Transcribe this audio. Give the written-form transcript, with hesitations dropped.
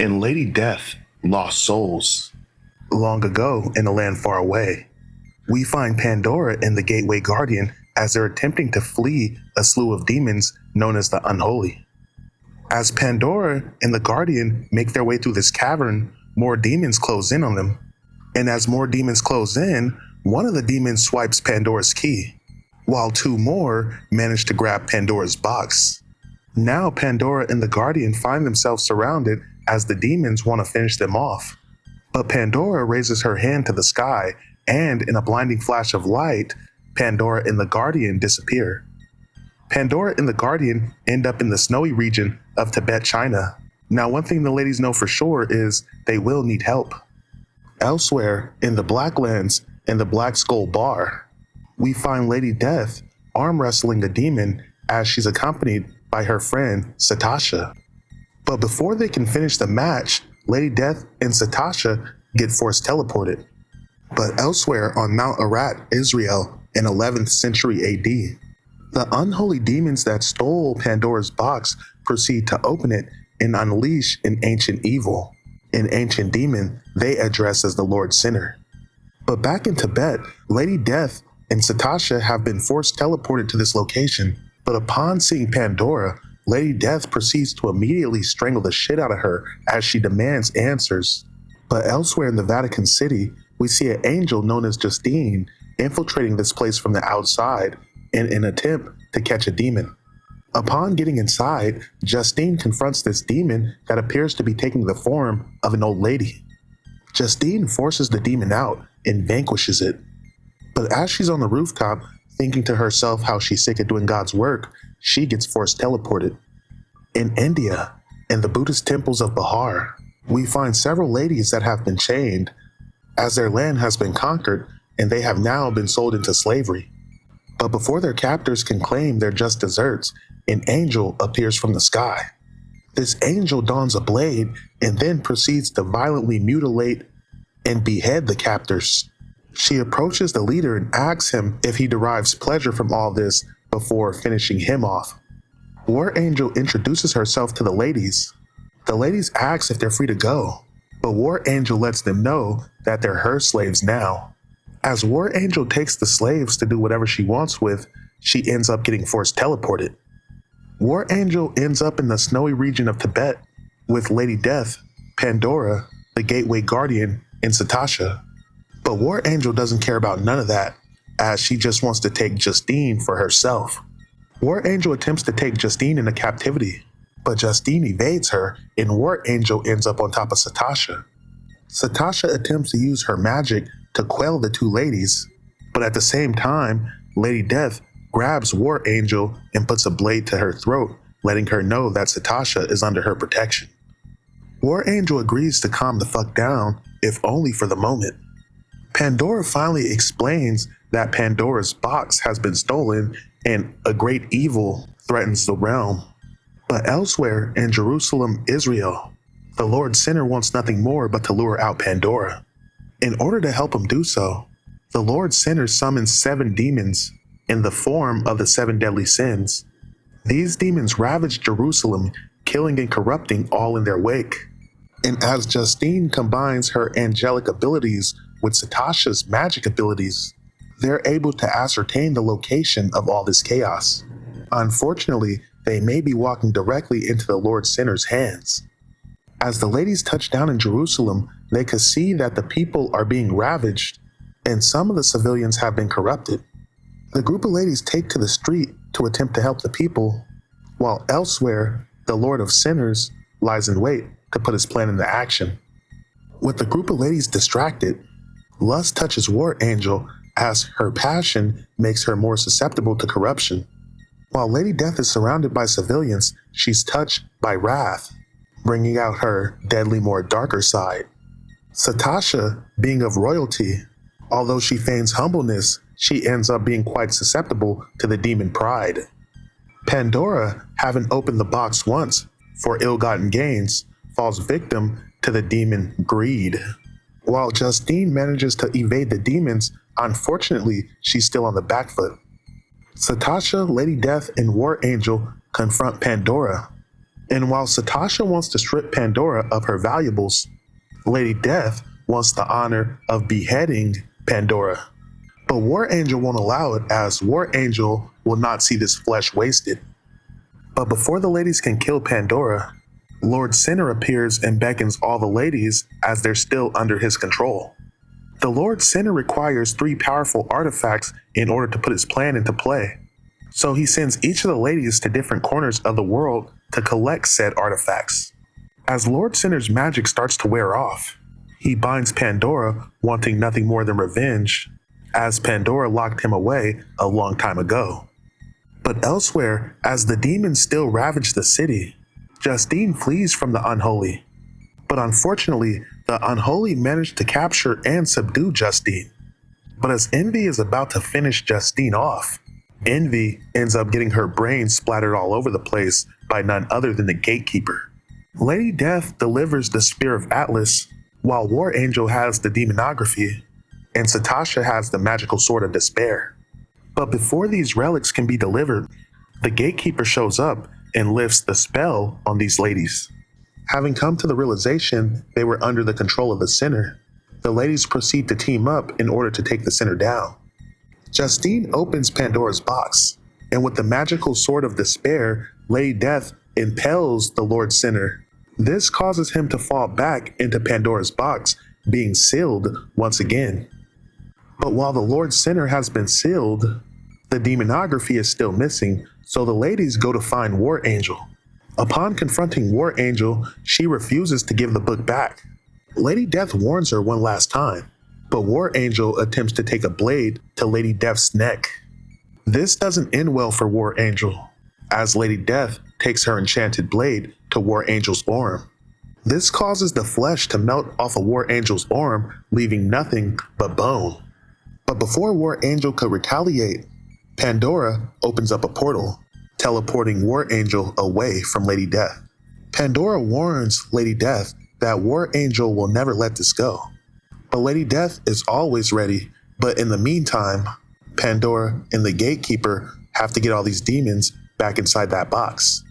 and Lady Death lost souls. Long ago, in a land far away, we find Pandora and the Gateway Guardian as they're attempting to flee a slew of demons known as the Unholy. As Pandora and the Guardian make their way through this cavern, more demons close in on them. And as more demons close in, one of the demons swipes Pandora's key, while two more manage to grab Pandora's box. Now Pandora and the Guardian find themselves surrounded as the demons want to finish them off. But Pandora raises her hand to the sky, and in a blinding flash of light, Pandora and the Guardian disappear. Pandora and the Guardian end up in the snowy region of Tibet, China. Now, one thing the ladies know for sure is they will need help. Elsewhere, in the Blacklands and the Black Skull Bar, we find Lady Death arm wrestling a demon as she's accompanied by her friend Satasha. But before they can finish the match, Lady Death and Satasha get force teleported. But elsewhere on Mount Ararat, Israel, in 11th century AD, the unholy demons that stole Pandora's box proceed to open it and unleash an ancient evil, an ancient demon they address as the Lord Sinner. But back in Tibet, Lady Death and Satasha have been force teleported to this location, but upon seeing Pandora, Lady Death proceeds to immediately strangle the shit out of her as she demands answers. But elsewhere in the Vatican City, we see an angel known as Justine infiltrating this place from the outside in an attempt to catch a demon. Upon getting inside, Justine confronts this demon that appears to be taking the form of an old lady. Justine forces the demon out and vanquishes it. But as she's on the rooftop, thinking to herself how she's sick of doing God's work, she gets force teleported. In India, in the Buddhist temples of Bihar, we find several ladies that have been chained as their land has been conquered and they have now been sold into slavery. But before their captors can claim they're just deserts, an angel appears from the sky. This angel dons a blade and then proceeds to violently mutilate and behead the captors. She approaches the leader and asks him if he derives pleasure from all this before finishing him off. War Angel introduces herself to the ladies. The ladies ask if they're free to go, but War Angel lets them know that they're her slaves now. As War Angel takes the slaves to do whatever she wants with, she ends up getting force teleported. War Angel ends up in the snowy region of Tibet with Lady Death, Pandora, the Gateway Guardian, and Satasha. But War Angel doesn't care about none of that, as she just wants to take Justine for herself. War Angel attempts to take Justine into captivity, but Justine evades her, and War Angel ends up on top of Satasha. Satasha attempts to use her magic to quell the two ladies, but at the same time, Lady Death grabs War Angel and puts a blade to her throat, letting her know that Satasha is under her protection. War Angel agrees to calm the fuck down, if only for the moment. Pandora finally explains that Pandora's box has been stolen and a great evil threatens the realm. But elsewhere in Jerusalem, Israel, the Lord Sinner wants nothing more but to lure out Pandora. In order to help him do so, the Lord Sinner summons 7 demons in the form of the 7 deadly sins. These demons ravage Jerusalem, killing and corrupting all in their wake. And as Justine combines her angelic abilities with Satasha's magic abilities, they're able to ascertain the location of all this chaos. Unfortunately, they may be walking directly into the Lord Sinner's hands. As the ladies touch down in Jerusalem, they can see that the people are being ravaged, and some of the civilians have been corrupted. The group of ladies take to the street to attempt to help the people, while elsewhere, the Lord of Sinners lies in wait to put his plan into action. With the group of ladies distracted, lust touches War Angel as her passion makes her more susceptible to corruption. While Lady Death is surrounded by civilians, she's touched by wrath, bringing out her deadly, more darker side. Satasha, being of royalty, although she feigns humbleness, she ends up being quite susceptible to the demon pride. Pandora, having opened the box once for ill-gotten gains, falls victim to the demon greed. While Justine manages to evade the demons, unfortunately, she's still on the back foot. Satasha, Lady Death, and War Angel confront Pandora. And while Satasha wants to strip Pandora of her valuables, Lady Death wants the honor of beheading Pandora. But War Angel won't allow it, as War Angel will not see this flesh wasted. But before the ladies can kill Pandora, Lord Sinner appears and beckons all the ladies as they're still under his control. The Lord Sinner requires 3 powerful artifacts in order to put his plan into play. So he sends each of the ladies to different corners of the world to collect said artifacts. As Lord Sinner's magic starts to wear off, he binds Pandora, wanting nothing more than revenge, as Pandora locked him away a long time ago. But elsewhere, as the demons still ravage the city, Justine flees from the Unholy. But unfortunately, the Unholy managed to capture and subdue Justine. But as Envy is about to finish Justine off, Envy ends up getting her brains splattered all over the place by none other than the Gatekeeper. Lady Death delivers the Spear of Atlas, while War Angel has the Demonography, and Satasha has the Magical Sword of Despair. But before these relics can be delivered, the Gatekeeper shows up and lifts the spell on these ladies. Having come to the realization they were under the control of the Sinner, the ladies proceed to team up in order to take the Sinner down. Justine opens Pandora's box, and with the Magical Sword of Despair, Lady Death impales the Lord Sinner. This causes him to fall back into Pandora's box, being sealed once again. But while the Lord Sinner has been sealed, the Demonography is still missing, so the ladies go to find War Angel. Upon confronting War Angel, she refuses to give the book back. Lady Death warns her one last time, but War Angel attempts to take a blade to Lady Death's neck. This doesn't end well for War Angel, as Lady Death takes her enchanted blade to War Angel's arm. This causes the flesh to melt off of War Angel's arm, leaving nothing but bone. But before War Angel could retaliate, Pandora opens up a portal, teleporting War Angel away from Lady Death. Pandora warns Lady Death that War Angel will never let this go. But Lady Death is always ready, but in the meantime, Pandora and the Gatekeeper have to get all these demons back inside that box.